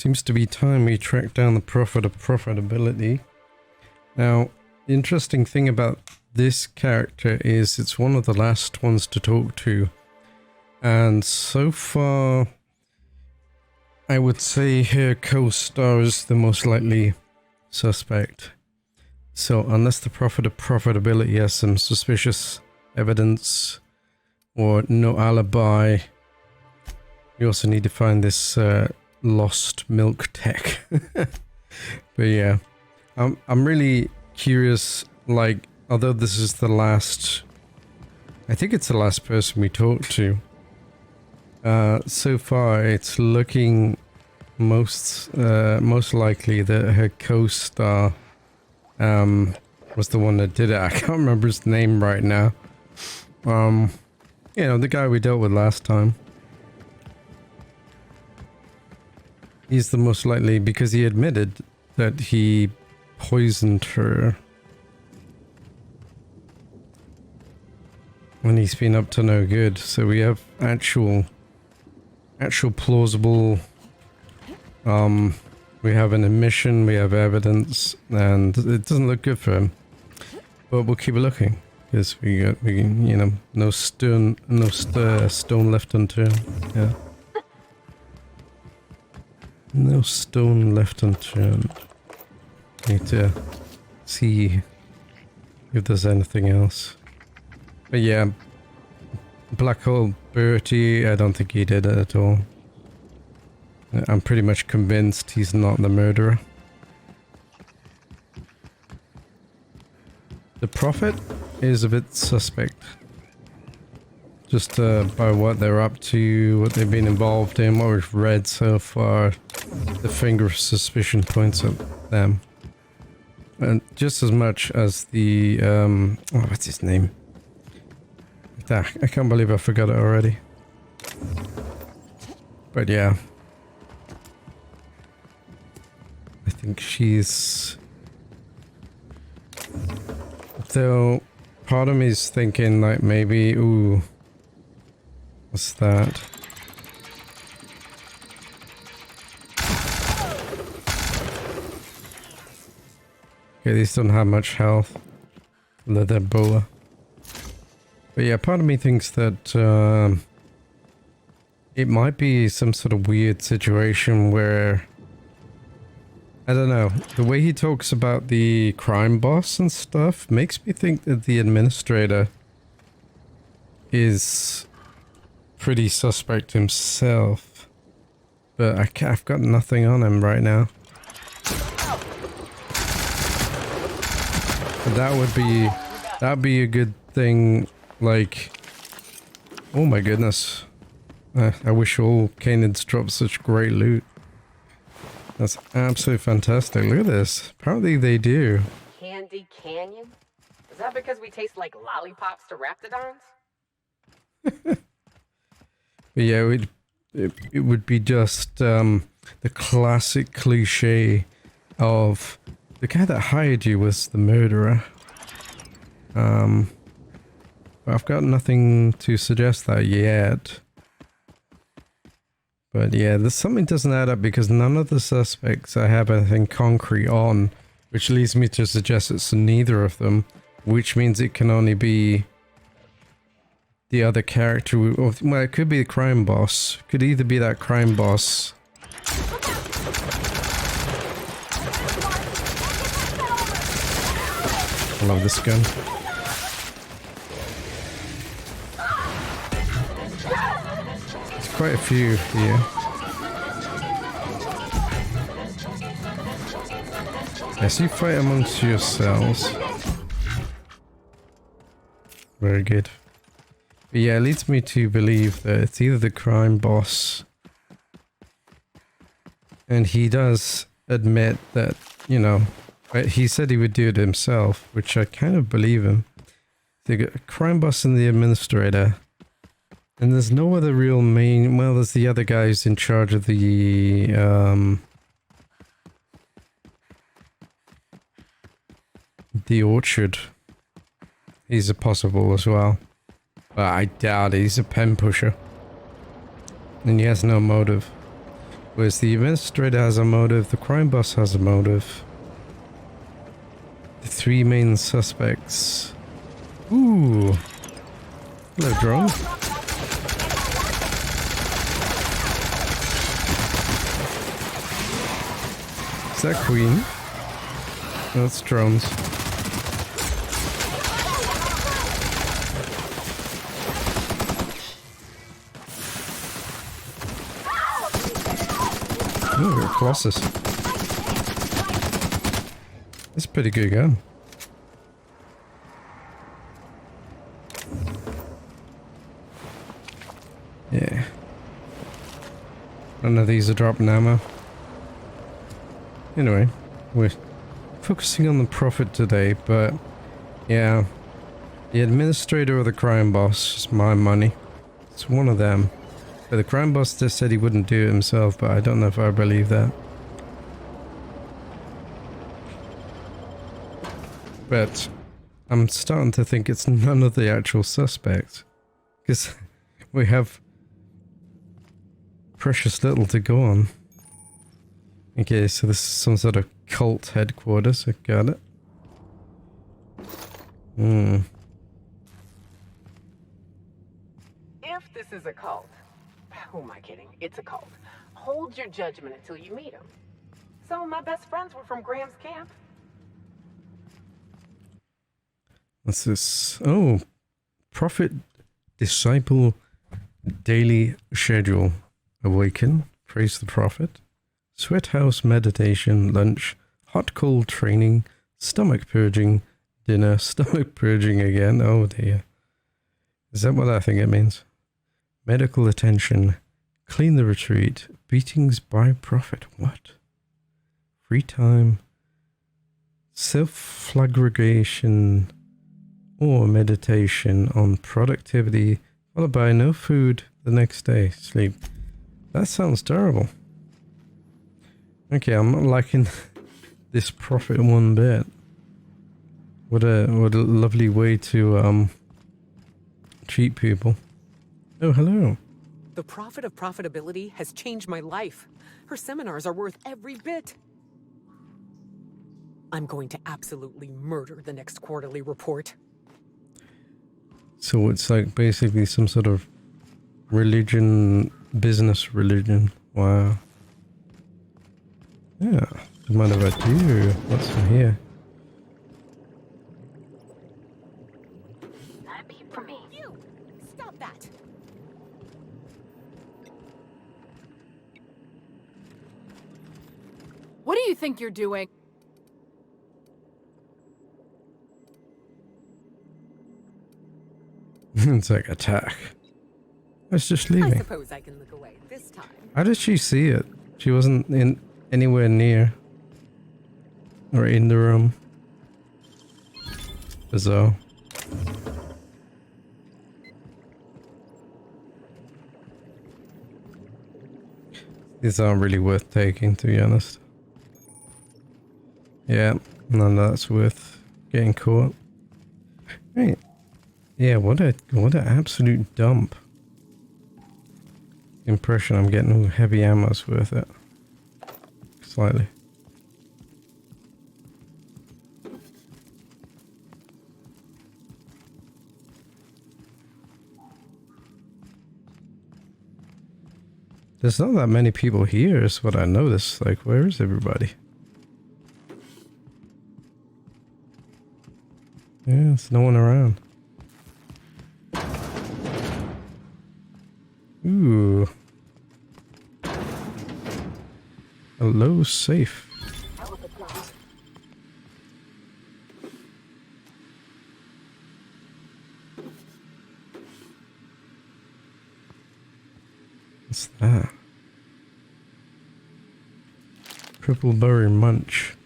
Seems to be time we track down the profitability. Now, the interesting thing about this character is it's one of the last ones to talk to. And so far, I would say her co-star is the most likely suspect. So unless the profitability has some suspicious evidence or no alibi, we also need to find this lost milk tech. But yeah, I'm really curious, like, although this is the last, I think it's the last person we talked to. So far it's looking most likely that her co-star was the one that did it. I can't remember his name right now. You know, the guy we dealt with last time. He's the most likely because he admitted that he poisoned her. When he's been up to no good. So we have actual plausible, we have an admission, we have evidence, and it doesn't look good for him. But we'll keep looking. Because we you know, no stone left unturned. Yeah. No stone left unturned. Need to see if there's anything else. But yeah, Black Hole Bertie, I don't think he did it at all. I'm pretty much convinced he's not the murderer. The Prophet is a bit suspect. Just by what they're up to, what they've been involved in, what we've read so far, the finger of suspicion points at them. And just as much as the, oh, what's his name? I can't believe I forgot it already. But yeah. I think she's... Though, part of me is thinking like maybe, ooh, what's that? Okay, these don't have much health. They're boa. But yeah, part of me thinks that it might be some sort of weird situation where, I don't know, the way he talks about the crime boss and stuff makes me think that the administrator is pretty suspect himself. But I've got nothing on him right now. But that'd be a good thing. Like, oh my goodness. I wish all Canaans dropped such great loot. That's absolutely fantastic. Look at this. Apparently they do. Candy Canyon? Is that because we taste like lollipops to raptidons? But yeah, it would be just the classic cliche of the guy that hired you was the murderer. I've got nothing to suggest that yet. But yeah, there's something doesn't add up because none of the suspects I have anything concrete on, which leads me to suggest it's neither of them, which means it can only be the other character. Well, it could be the crime boss. Could either be that crime boss. I love this gun. Quite a few here. Yes, you fight amongst yourselves. Very good. But yeah, it leads me to believe that it's either the crime boss, and he does admit that, you know, he said he would do it himself, which I kind of believe him. The crime boss and the administrator. And there's no other real main... Well, there's the other guy who's in charge of the... the orchard. He's a possible as well. But I doubt it. He's a pen pusher. And he has no motive. Whereas the administrator has a motive, the crime boss has a motive. The three main suspects. Ooh. Hello, drone. Is that Queen? That's drones. Oh, we're Colossus. That's a pretty good gun. Yeah. None of these are dropping ammo. Anyway, we're focusing on the profit today, but yeah. The administrator or the crime boss is my money. It's one of them. But the crime boss just said he wouldn't do it himself, but I don't know if I believe that. But I'm starting to think it's none of the actual suspects. Because we have precious little to go on. Okay, so this is some sort of cult headquarters. I got it. If this is a cult, who am I kidding? It's a cult. Hold your judgment until you meet him. Some of my best friends were from Graham's camp. What's this? Oh, Prophet Disciple Daily Schedule. Awaken, praise the Prophet. Sweat house meditation, lunch, hot cold training, stomach purging, dinner, stomach purging again. Oh dear. Is that what I think it means? Medical attention, clean the retreat, beatings by Prophet. What? Free time, self-flagellation or meditation on productivity, followed by no food the next day. Sleep. That sounds terrible. Okay, I'm not liking this Prophet one bit. What a lovely way to treat people. Oh, hello. The Prophet of Profitability has changed my life. Her seminars are worth every bit. I'm going to absolutely murder the next quarterly report. So it's like basically some sort of religion, business religion. Wow. Yeah. Don't mind if I do. What's in here? Not a peep from me. You! Stop that! What do you think you're doing? It's like attack. It's just I leaving. suppose I can look away this time. How did she see it? She wasn't in anywhere near. Or in the room. Bizarre. These aren't really worth taking, to be honest. Yeah, none of that's worth getting caught. Right. Yeah, what an absolute dump. Impression I'm getting heavy ammo's worth it. Slightly. There's not that many people here is what I noticed. Like, where is everybody? Yeah, there's no one around. Ooh. Hello, safe. What's that? Triple berry munch.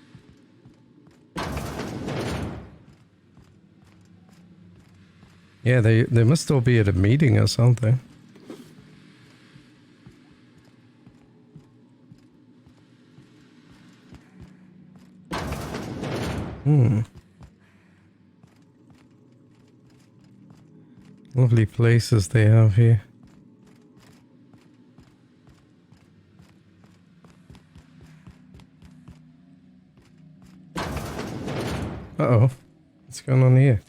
Yeah, they must all be at a meeting or something. Lovely places they have here. Uh-oh. What's going on here?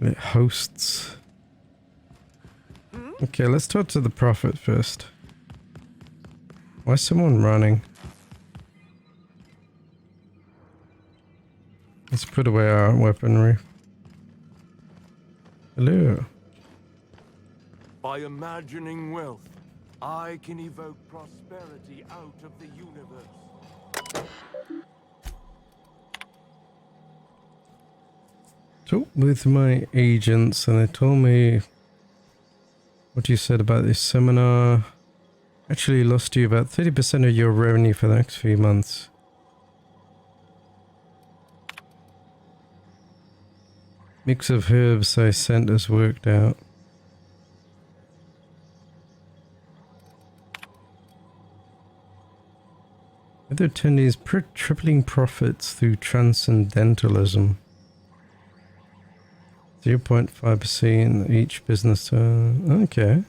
It hosts. Okay, let's talk to the prophet first. Why is someone running? Let's put away our weaponry. Hello. By imagining wealth, I can evoke prosperity out of the universe. Talked with my agents and they told me what you said about this seminar. Actually lost you about 30% of your revenue for the next few months. Mix of herbs I sent has worked out. Other attendees tripling profits through transcendentalism. 0.5% each business turn. Okay.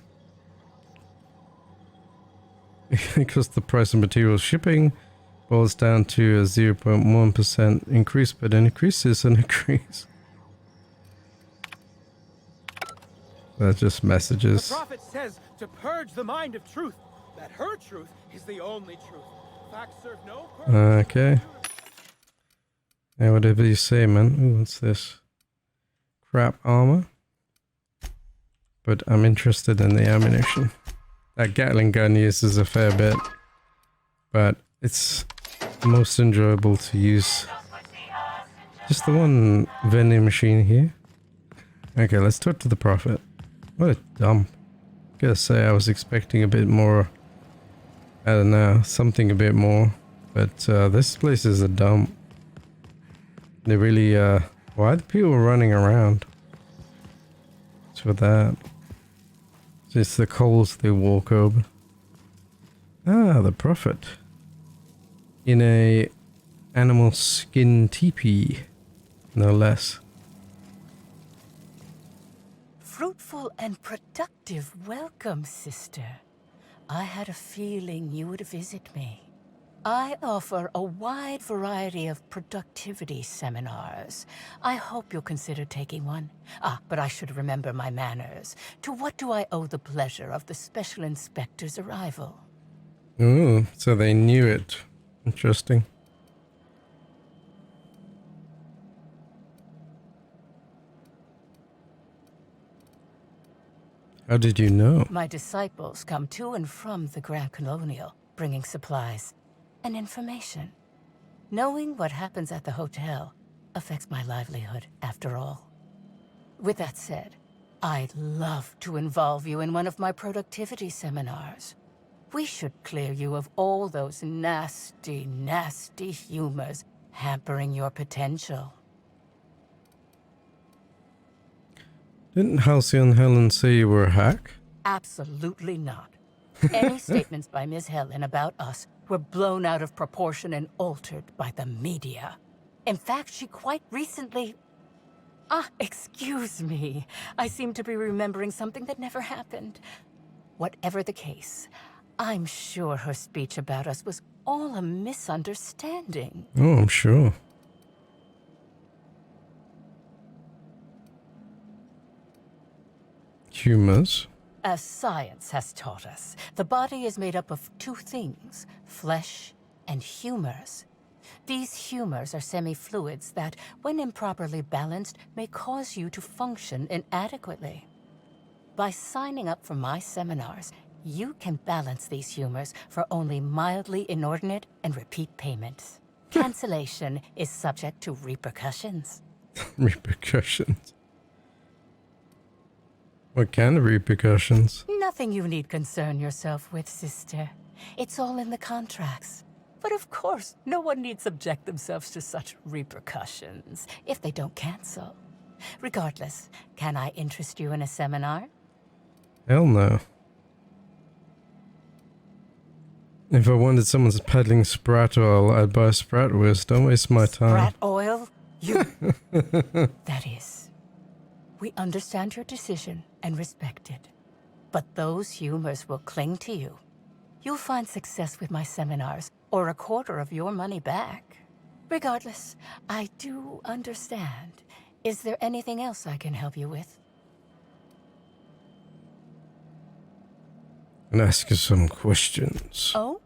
Because the price of materials shipping boils down to a 0.1% increase, but an increase is an increase. That's just messages. The prophet says to purge the mind of truth, that her truth is the only truth. Facts serve no purpose. Okay. Yeah, whatever you say, man. Ooh, what's this? Crap armor. But I'm interested in the ammunition. That Gatling gun uses a fair bit. But it's most enjoyable to use. Just the one vending machine here. Okay, let's talk to the prophet. What a dump. Gotta say, I was expecting a bit more. I don't know, something a bit more. But this place is a dump. They really, why are the people running around? It's for that. It's the coals they walk over. Ah, the prophet. In a animal skin teepee. No less. Fruitful and productive welcome, sister. I had a feeling you would visit me. I offer a wide variety of productivity seminars. I hope you'll consider taking one. Ah, but I should remember my manners. To what do I owe the pleasure of the Special Inspector's arrival? Ooh, so they knew it. Interesting. How did you know? My disciples come to and from the Grand Colonial, bringing supplies and information. Knowing what happens at the hotel affects my livelihood, after all. With that said, I'd love to involve you in one of my productivity seminars. We should clear you of all those nasty, nasty humors hampering your potential. Didn't Halcyon Helen say you were a hack? Absolutely not. Any statements by Ms. Helen about us were blown out of proportion and altered by the media. In fact, she quite recently... excuse me. I seem to be remembering something that never happened. Whatever the case, I'm sure her speech about us was all a misunderstanding. Oh, I'm sure. Humors. As science has taught us, the body is made up of two things, flesh and humors. These humors are semi-fluids that, when improperly balanced, may cause you to function inadequately. By signing up for my seminars, you can balance these humors for only mildly inordinate and repeat payments. Cancellation is subject to repercussions. Repercussions? What kind of repercussions? Nothing you need concern yourself with, sister. It's all in the contracts. But of course, no one need subject themselves to such repercussions if they don't cancel. Regardless, can I interest you in a seminar? Hell no. If I wanted someone's peddling sprat oil, I'd buy sprat whiz. Don't waste my time. Sprat oil? You... That is. We understand your decision and respect it. But those humors will cling to you. You'll find success with my seminars, or a quarter of your money back. Regardless, I do understand. Is there anything else I can help you with? And ask you some questions. Oh?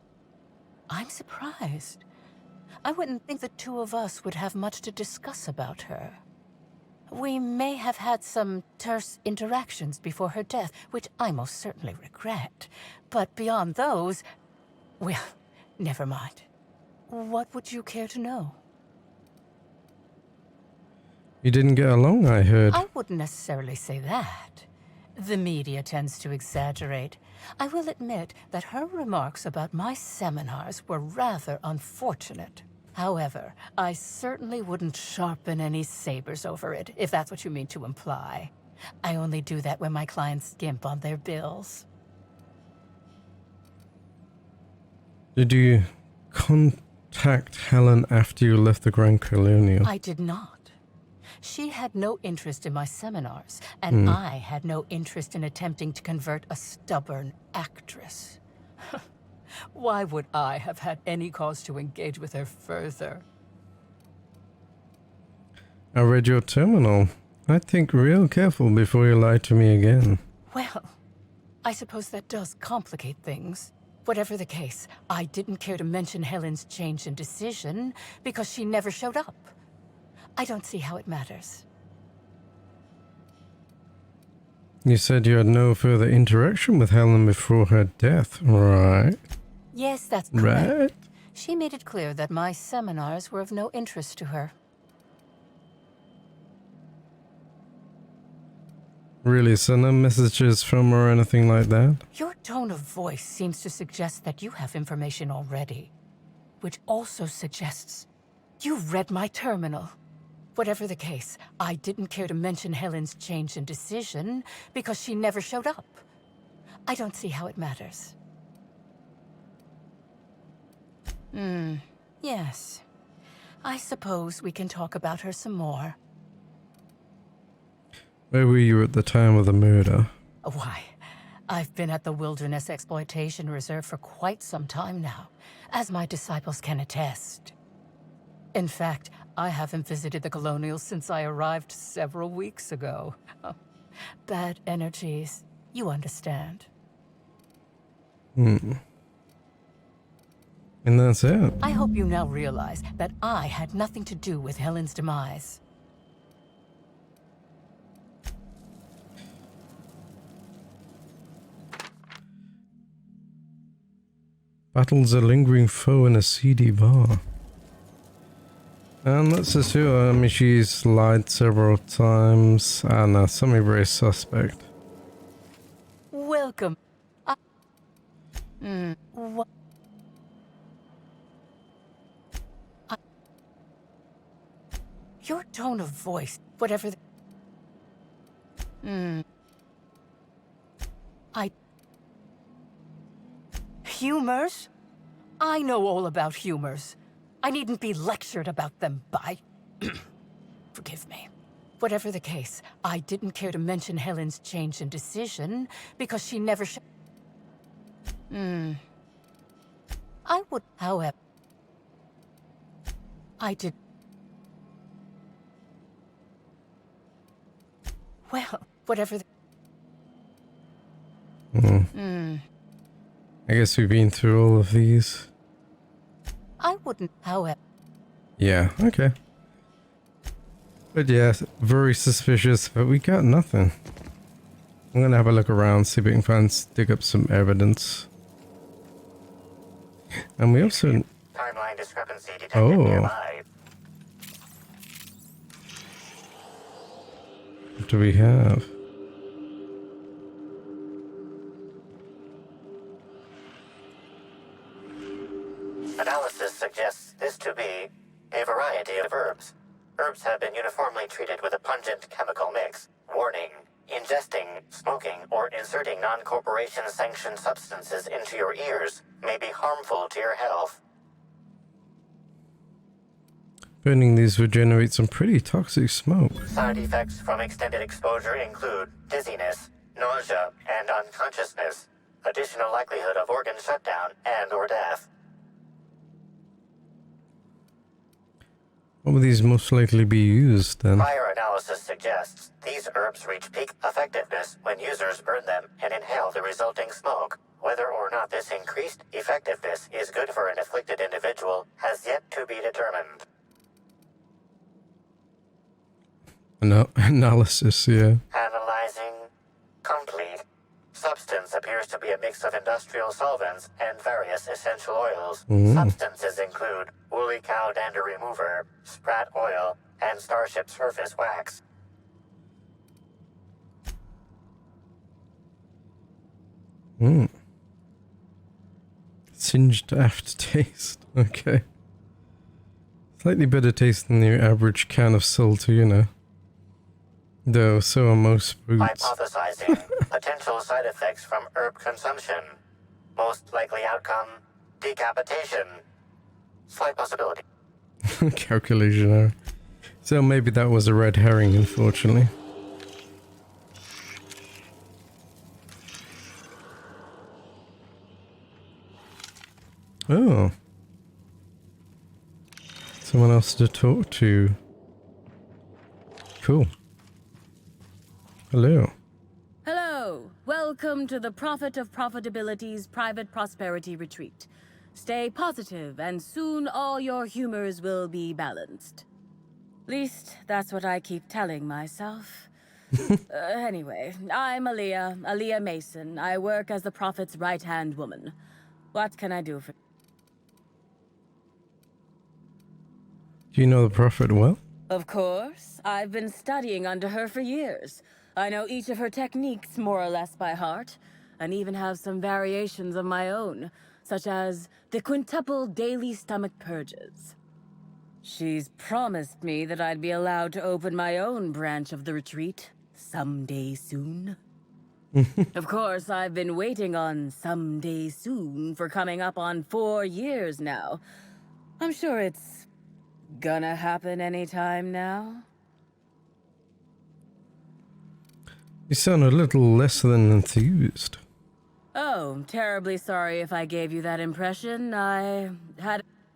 I'm surprised. I wouldn't think the two of us would have much to discuss about her. We may have had some terse interactions before her death, which I most certainly regret. But beyond those, well, never mind. What would you care to know? You didn't get along, I heard. I wouldn't necessarily say that. The media tends to exaggerate. I will admit that her remarks about my seminars were rather unfortunate. However, I certainly wouldn't sharpen any sabers over it, if that's what you mean to imply. I only do that when my clients skimp on their bills. Did you contact Helen after you left the Grand Colonial? I did not. She had no interest in my seminars, and I had no interest in attempting to convert a stubborn actress. Why would I have had any cause to engage with her further? I read your terminal. I'd think real careful before you lie to me again. Well, I suppose that does complicate things. Whatever the case, I didn't care to mention Helen's change in decision because she never showed up. I don't see how it matters. You said you had no further interaction with Helen before her death, right? Yes, that's correct. Right? She made it clear that my seminars were of no interest to her. Really, so no messages from her or anything like that? Your tone of voice seems to suggest that you have information already, which also suggests you've read my terminal. Whatever the case, I didn't care to mention Helen's change in decision because she never showed up. I don't see how it matters. Yes. I suppose we can talk about her some more. Where were you at the time of the murder? Why, I've been at the Wilderness Exploitation Reserve for quite some time now, as my disciples can attest. In fact, I haven't visited the Colonials since I arrived several weeks ago. Bad energies, you understand. And that's it. I hope you now realize that I had nothing to do with Helen's demise. Battles a lingering foe in a seedy bar. And let's assume, I mean, she's lied several times. I don't know, something very suspect. Welcome. What? Your tone of voice, whatever the... Humors? I know all about humors. I needn't be lectured about them by... Forgive me. Whatever the case, I didn't care to mention Helen's change in decision because she never I would, however... I did... Well, whatever the... I guess we've been through all of these. I wouldn't, however... Yeah, okay. But yeah, very suspicious, but we got nothing. I'm gonna have a look around, see if we can find, dig up some evidence. And we also... Timeline discrepancy detected nearby. What do we have? Analysis suggests this to be a variety of herbs. Herbs have been uniformly treated with a pungent chemical mix. Warning: ingesting, smoking, or inserting non-corporation sanctioned substances into your ears may be harmful to your health. Burning these would generate some pretty toxic smoke. Side effects from extended exposure include dizziness, nausea, and unconsciousness. Additional likelihood of organ shutdown and/or death. What would these most likely be used then? Prior analysis suggests these herbs reach peak effectiveness when users burn them and inhale the resulting smoke. Whether or not this increased effectiveness is good for an afflicted individual has yet to be determined. Analysis, yeah. Analyzing. Complete. Substance appears to be a mix of industrial solvents and various essential oils. Substances include woolly cow dander remover, sprat oil, and starship surface wax. Singed aftertaste. Okay. Slightly better taste than the average can of salt, you know. Though, so are most fruits. Hypothesizing potential side effects from herb consumption. Most likely outcome, decapitation. Slight possibility. Calculation error. So maybe that was a red herring, unfortunately. Oh. Someone else to talk to. Cool. Hello. Hello. Welcome to the Prophet of Profitability's Private Prosperity Retreat. Stay positive, and soon all your humors will be balanced. Least, that's what I keep telling myself. Anyway, I'm Aaliyah Mason. I work as the Prophet's right-hand woman. What can I do for... Do you know the Prophet well? Of course. I've been studying under her for years. I know each of her techniques more or less by heart, and even have some variations of my own, such as the quintuple daily stomach purges. She's promised me that I'd be allowed to open my own branch of the retreat someday soon. Of course, I've been waiting on someday soon for coming up on 4 years now. I'm sure it's gonna happen anytime now. You sound a little less than enthused. Oh, terribly sorry if I gave you that impression. I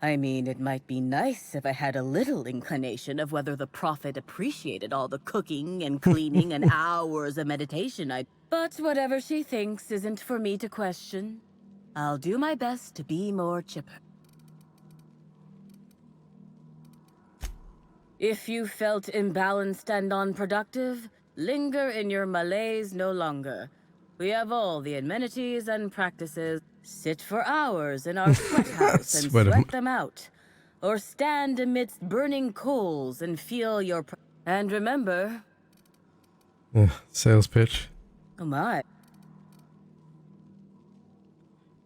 mean, it might be nice if I had a little inclination of whether the Prophet appreciated all the cooking and cleaning and hours of meditation But whatever she thinks isn't for me to question. I'll do my best to be more chipper. If you felt imbalanced and unproductive, linger in your malaise no longer. We have all the amenities and practices. Sit for hours in our sweat house and sweat them out. Or stand amidst burning coals and feel your... And remember... Sales pitch. Oh my.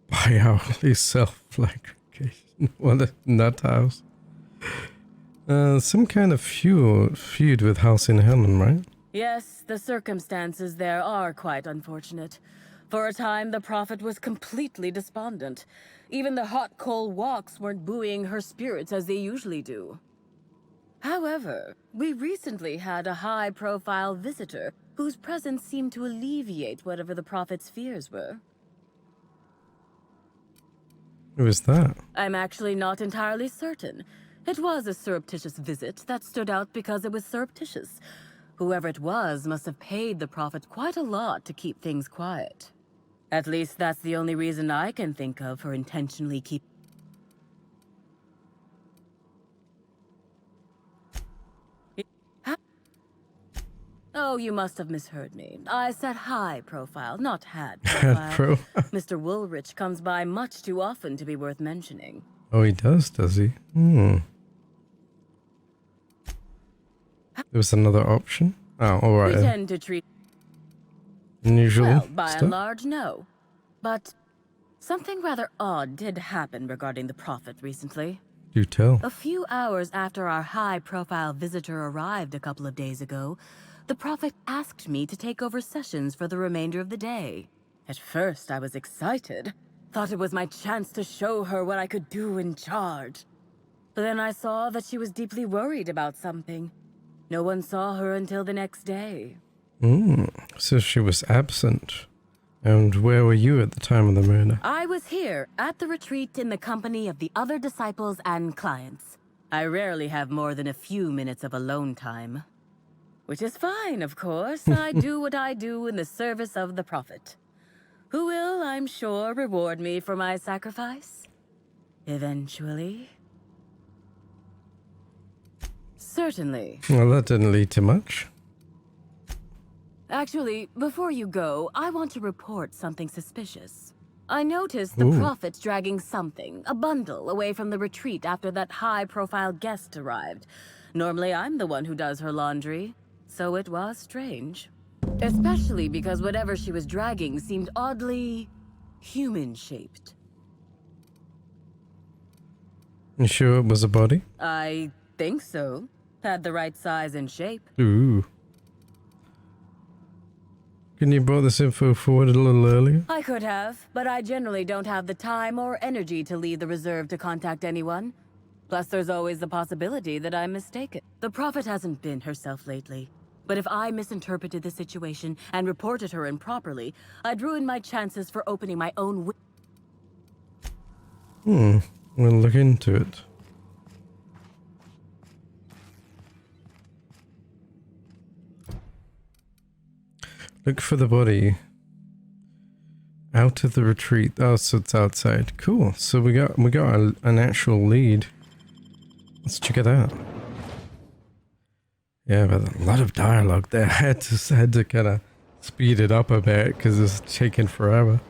Bi-hourly self-flagration. What a nut house. Some kind of feud with House in Helen, right? Yes, the circumstances there are quite unfortunate. For a time, the Prophet was completely despondent. Even the hot coal walks weren't buoying her spirits as they usually do. However, we recently had a high-profile visitor whose presence seemed to alleviate whatever the Prophet's fears were. Who is that? I'm actually not entirely certain. It was a surreptitious visit that stood out because it was surreptitious. Whoever it was must have paid the Prophet quite a lot to keep things quiet. At least that's the only reason I can think of for intentionally keep... Oh, you must have misheard me. I said high profile, not had profile. Mr. Woolrich comes by much too often to be worth mentioning. Oh, he does he? There was another option? Oh, alright. We tend to treat... Unusual Well, by stuff? and large, no. But something rather odd did happen regarding the Prophet recently. Do tell. A few hours after our high-profile visitor arrived a couple of days ago, the Prophet asked me to take over sessions for the remainder of the day. At first, I was excited. Thought it was my chance to show her what I could do in charge. But then I saw that she was deeply worried about something. No one saw her until the next day. So she was absent. And where were you at the time of the murder? I was here, at the retreat in the company of the other disciples and clients. I rarely have more than a few minutes of alone time. Which is fine, of course. I do what I do in the service of the Prophet, who will, I'm sure, reward me for my sacrifice. Eventually. Certainly. Well, that didn't lead to much. Actually, before you go, I want to report something suspicious. I noticed the Ooh. Prophet's dragging something, a bundle, away from the retreat after that high-profile guest arrived. Normally, I'm the one who does her laundry, so it was strange. Especially because whatever she was dragging seemed oddly human-shaped. You sure it was a body? I think so. Had the right size and shape. Ooh. Couldn't you brought this info forward a little earlier? I could have, but I generally don't have the time or energy to leave the reserve to contact anyone. Plus, there's always the possibility that I'm mistaken. The Prophet hasn't been herself lately. But if I misinterpreted the situation and reported her improperly, I'd ruin my chances for opening my own We'll look into it. Look for the body. Out of the retreat. Oh, so it's outside. Cool. So we got an actual lead. Let's check it out. Yeah, but a lot of dialogue there. I had to kind of speed it up a bit because it's taking forever.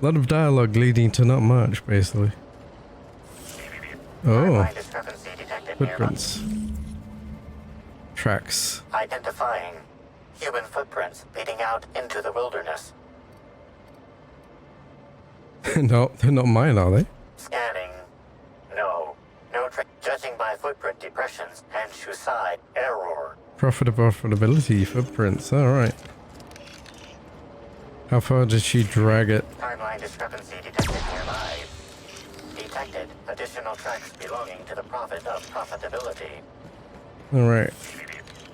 A lot of dialogue leading to not much, basically. Oh, footprints. Tracks. Identifying human footprints leading out into the wilderness. No, they're not mine, are they? Scanning. No. No judging by footprint depressions and shoe side error. Profitability footprints. Alright. How far did she drag it? Timeline discrepancy detected nearby. Detected additional tracks belonging to the Prophet of Profitability. Alright.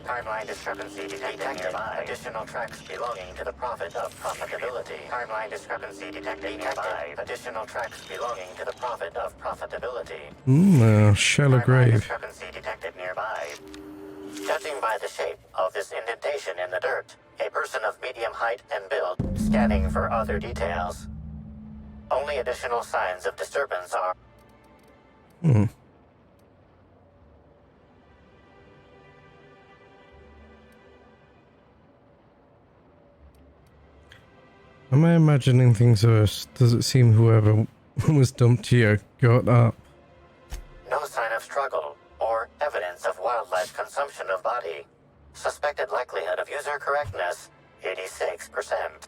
Timeline discrepancy detected nearby. Additional tracks belonging to the Prophet of Profitability. Timeline discrepancy detected nearby. Additional tracks belonging to the Prophet of Profitability. Shallow Timeline grave. discrepancy detected nearby. Judging by the shape of this indentation in the dirt, a person of medium height and build, scanning for other details. Only additional signs of disturbance are... Am I imagining things worse? Does it seem whoever was dumped here got up? No sign of struggle or evidence of wildlife consumption of body. Suspected likelihood of user correctness, 86%.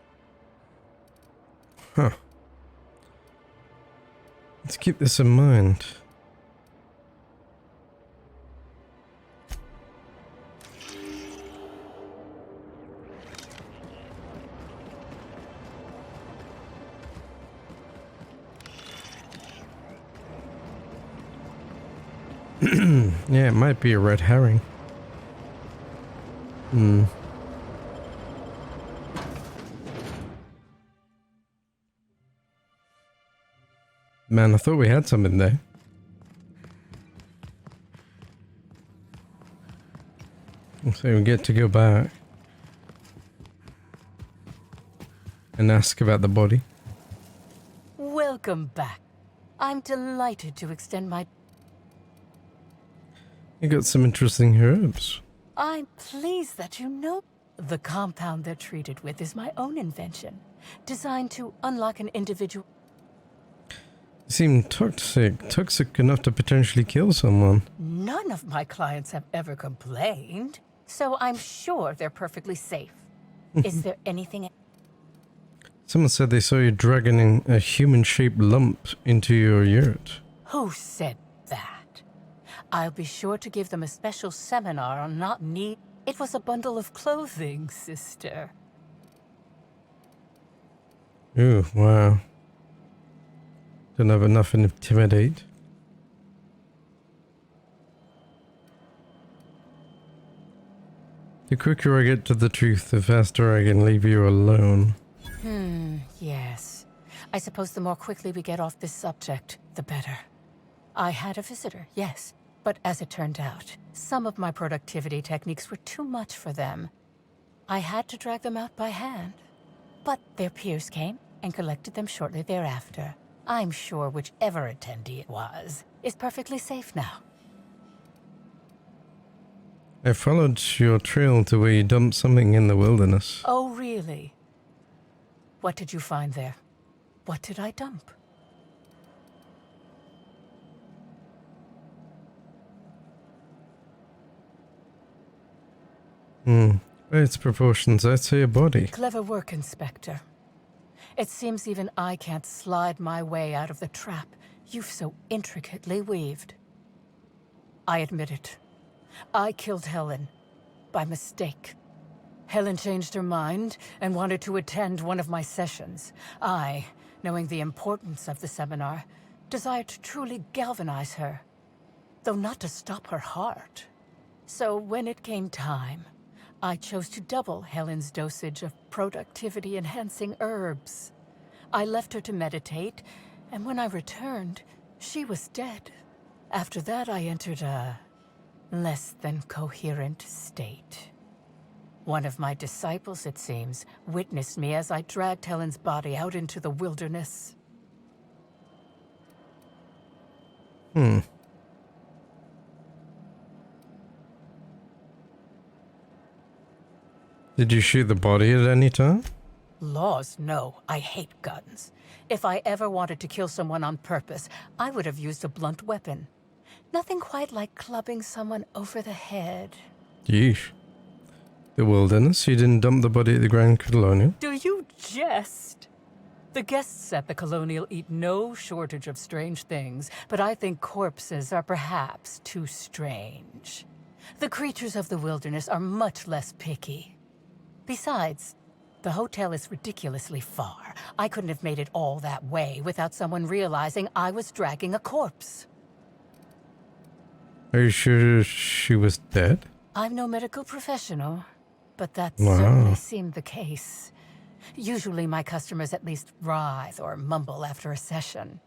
Huh. Let's keep this in mind. Yeah, it might be a red herring. Man, I thought we had something there. So we get to go back and ask about the body. Welcome back. I'm delighted to extend my... You got some interesting herbs. I'm pleased that you know. The compound they're treated with is my own invention, designed to unlock an individual... They seem toxic enough to potentially kill someone. None of my clients have ever complained, so I'm sure they're perfectly safe. Is there anything... Someone said they saw you dragging a human-shaped lump into your yurt. Who said that? I'll be sure to give them a special seminar on not need... It was a bundle of clothing, sister. Ooh, wow. Don't have enough to intimidate. The quicker I get to the truth, the faster I can leave you alone. Yes. I suppose the more quickly we get off this subject, the better. I had a visitor, yes. But as it turned out, some of my productivity techniques were too much for them. I had to drag them out by hand. But their peers came and collected them shortly thereafter. I'm sure whichever attendee it was is perfectly safe now. I followed your trail to where you dumped something in the wilderness. Oh, really? What did you find there? What did I dump? By its proportions, I'd say a body. Clever work, Inspector. It seems even I can't slide my way out of the trap you've so intricately weaved. I admit it. I killed Helen. By mistake. Helen changed her mind and wanted to attend one of my sessions. I, knowing the importance of the seminar, desired to truly galvanize her, though not to stop her heart. So when it came time, I chose to double Helen's dosage of productivity-enhancing herbs. I left her to meditate, and when I returned, she was dead. After that, I entered a less than coherent state. One of my disciples, it seems, witnessed me as I dragged Helen's body out into the wilderness. Did you shoot the body at any time? Laws, no. I hate guns. If I ever wanted to kill someone on purpose, I would have used a blunt weapon. Nothing quite like clubbing someone over the head. Yeesh. The wilderness? You didn't dump the body at the Grand Colonial? Do you jest? The guests at the Colonial eat no shortage of strange things, but I think corpses are perhaps too strange. The creatures of the wilderness are much less picky. Besides, the hotel is ridiculously far. I couldn't have made it all that way without someone realizing I was dragging a corpse. Are you sure she was dead? I'm no medical professional, but that Wow. certainly seemed the case. Usually my customers at least writhe or mumble after a session.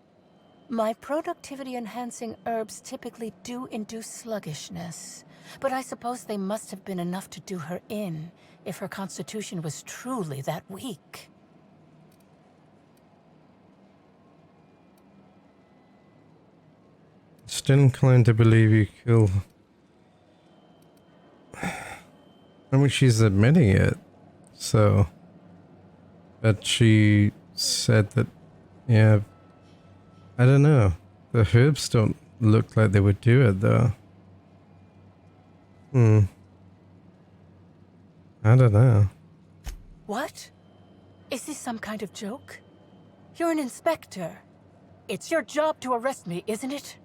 My productivity-enhancing herbs typically do induce sluggishness, but I suppose they must have been enough to do her in, if her constitution was truly that weak. Still inclined to believe you killed... I mean, she's admitting it, so... But she said that, yeah... I don't know. The herbs don't look like they would do it, though. I don't know. What? Is this some kind of joke? You're an inspector. It's your job to arrest me, isn't it?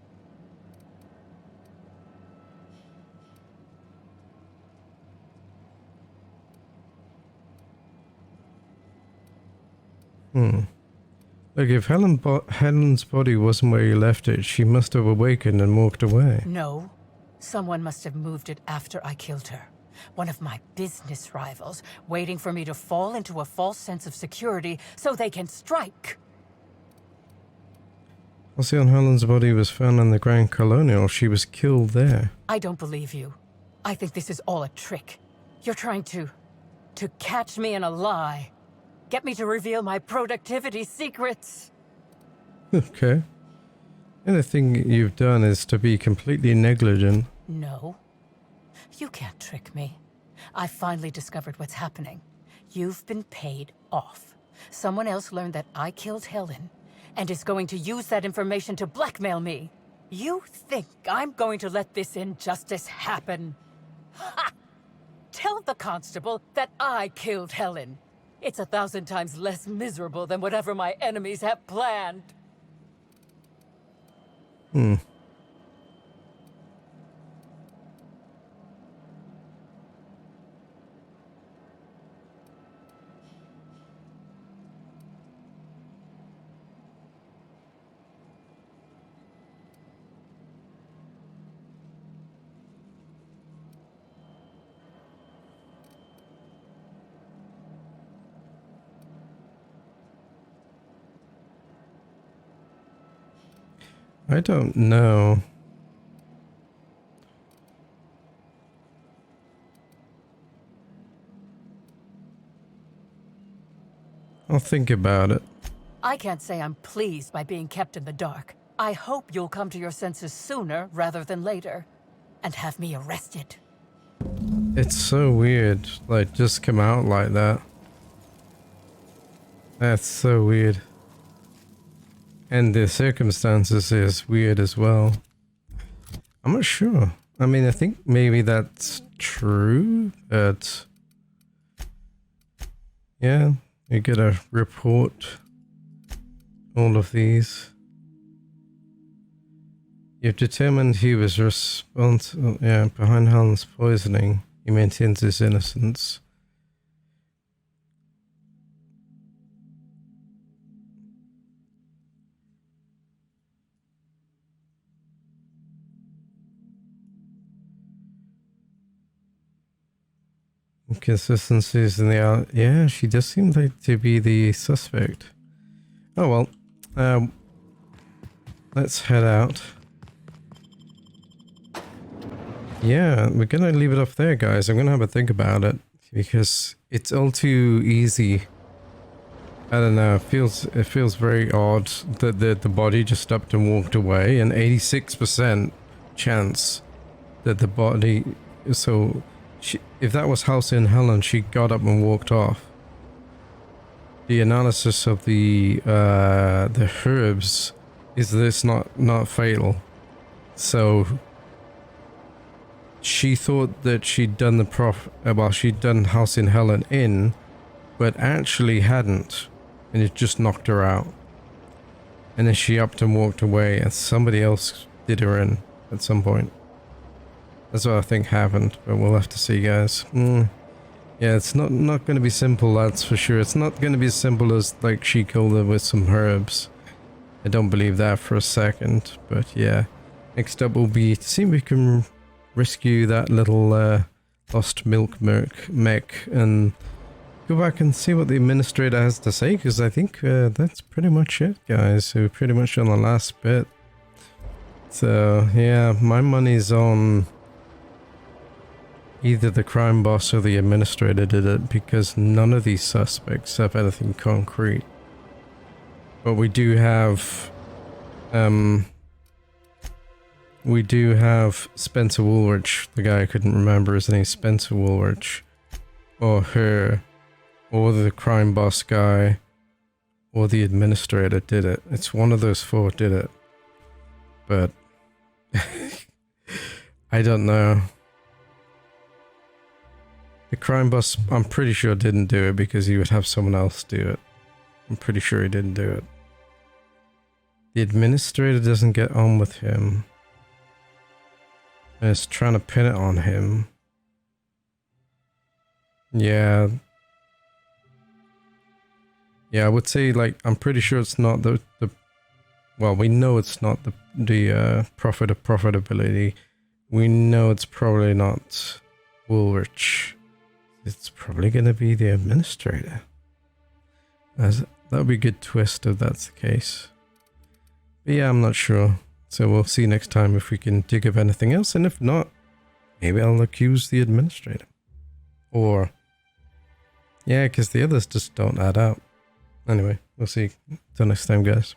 Look, if Helen's body wasn't where you left it, she must have awakened and walked away. No. Someone must have moved it after I killed her. One of my business rivals, waiting for me to fall into a false sense of security so they can strike. Halcyon Helen's body was found in the Grand Colonial. She was killed there. I don't believe you. I think this is all a trick. You're trying to catch me in a lie. Get me to reveal my productivity secrets. Okay. Anything you've done is to be completely negligent. No. You can't trick me. I finally discovered what's happening. You've been paid off. Someone else learned that I killed Helen and is going to use that information to blackmail me. You think I'm going to let this injustice happen? Ha! Tell the constable that I killed Helen. It's 1,000 times less miserable than whatever my enemies have planned. I don't know. I'll think about it. I can't say I'm pleased by being kept in the dark. I hope you'll come to your senses sooner rather than later, and have me arrested. It's so weird, like, just come out like that. That's so weird. And the circumstances is weird as well. I'm not sure. I mean, I think maybe that's true, but... yeah, you gotta report all of these. You've determined he was responsible, behind Helen's poisoning. He maintains his innocence. Inconsistencies in the yeah, she does seem like to be the suspect. Oh well, let's head out. Yeah, we're gonna leave it off there, guys. I'm gonna have a think about it because it's all too easy. I don't know. It feels very odd that the body just up and walked away, and 86% chance that the body. So, if that was House in Helen, she got up and walked off. The analysis of the herbs is this not fatal. So. She thought that she'd done she'd done House in Helen in, but actually hadn't, and it just knocked her out. And then she upped and walked away, and somebody else did her in at some point. That's what I think happened, but we'll have to see, guys. Yeah, it's not going to be simple, that's for sure. It's not going to be as simple as, like, she killed her with some herbs. I don't believe that for a second, but yeah. Next up will be to see if we can rescue that little lost milk mech and go back and see what the administrator has to say, because I think that's pretty much it, guys. So we're pretty much on the last bit. So yeah, my money's on either the crime boss or the administrator did it, because none of these suspects have anything concrete. But we do have Spencer Woolrich, the guy I couldn't remember his name, Spencer Woolrich, or her, or the crime boss guy, or the administrator did it. It's one of those four did it. But I don't know. The crime boss, I'm pretty sure didn't do it because he would have someone else do it. I'm pretty sure he didn't do it. The administrator doesn't get on with him. And it's trying to pin it on him. Yeah. Yeah, I would say, like, I'm pretty sure it's not the well, we know it's not the profitability. We know it's probably not Woolrich. It's probably going to be the administrator. That would be a good twist if that's the case. But yeah, I'm not sure. So we'll see next time if we can dig up anything else, and if not, maybe I'll accuse the administrator. Or, yeah, because the others just don't add up. Anyway, we'll see. Till next time, guys.